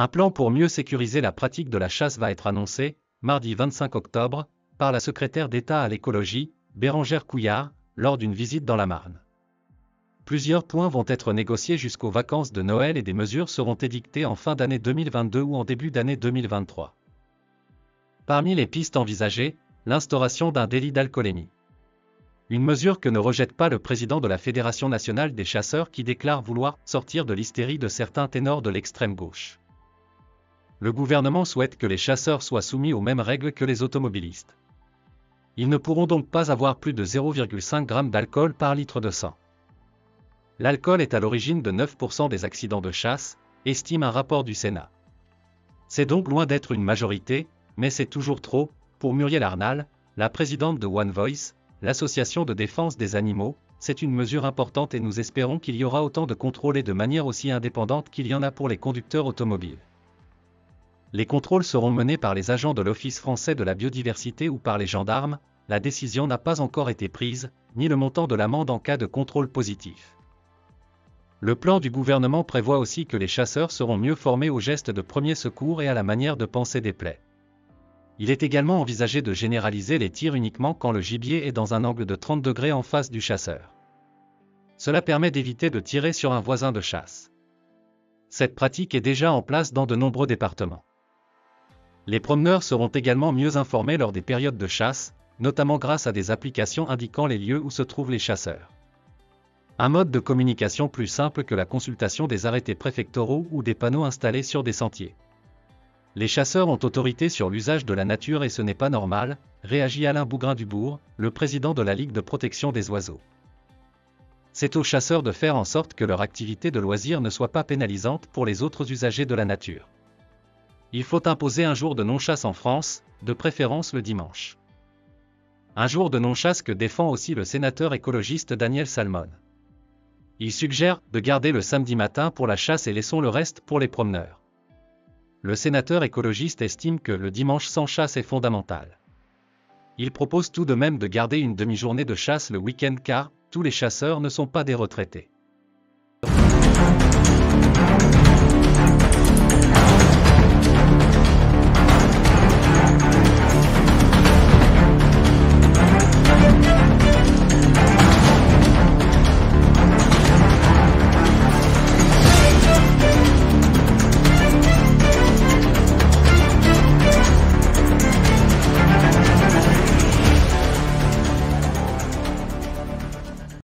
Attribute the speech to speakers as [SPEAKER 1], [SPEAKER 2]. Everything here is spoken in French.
[SPEAKER 1] Un plan pour mieux sécuriser la pratique de la chasse va être annoncé, mardi 25 octobre, par la secrétaire d'État à l'écologie, Bérengère Couillard, lors d'une visite dans la Marne. Plusieurs points vont être négociés jusqu'aux vacances de Noël et des mesures seront édictées en fin d'année 2022 ou en début d'année 2023. Parmi les pistes envisagées, l'instauration d'un délit d'alcoolémie. Une mesure que ne rejette pas le président de la Fédération nationale des chasseurs qui déclare vouloir sortir de l'hystérie de certains ténors de l'extrême gauche. Le gouvernement souhaite que les chasseurs soient soumis aux mêmes règles que les automobilistes. Ils ne pourront donc pas avoir plus de 0,5 g d'alcool par litre de sang. L'alcool est à l'origine de 9% des accidents de chasse, estime un rapport du Sénat. C'est donc loin d'être une majorité, mais c'est toujours trop, pour Muriel Arnal, la présidente de One Voice, l'association de défense des animaux. C'est une mesure importante et nous espérons qu'il y aura autant de contrôles et de manière aussi indépendante qu'il y en a pour les conducteurs automobiles. Les contrôles seront menés par les agents de l'Office français de la biodiversité ou par les gendarmes. La décision n'a pas encore été prise, ni le montant de l'amende en cas de contrôle positif. Le plan du gouvernement prévoit aussi que les chasseurs seront mieux formés aux gestes de premier secours et à la manière de panser des plaies. Il est également envisagé de généraliser les tirs uniquement quand le gibier est dans un angle de 30 degrés en face du chasseur. Cela permet d'éviter de tirer sur un voisin de chasse. Cette pratique est déjà en place dans de nombreux départements. Les promeneurs seront également mieux informés lors des périodes de chasse, notamment grâce à des applications indiquant les lieux où se trouvent les chasseurs. Un mode de communication plus simple que la consultation des arrêtés préfectoraux ou des panneaux installés sur des sentiers. Les chasseurs ont autorité sur l'usage de la nature et ce n'est pas normal, réagit Alain Bougrain-Dubourg, le président de la Ligue de protection des oiseaux. C'est aux chasseurs de faire en sorte que leur activité de loisir ne soit pas pénalisante pour les autres usagers de la nature. Il faut imposer un jour de non-chasse en France, de préférence le dimanche. Un jour de non-chasse que défend aussi le sénateur écologiste Daniel Salmon. Il suggère de garder le samedi matin pour la chasse et laissons le reste pour les promeneurs. Le sénateur écologiste estime que le dimanche sans chasse est fondamental. Il propose tout de même de garder une demi-journée de chasse le week-end car tous les chasseurs ne sont pas des retraités.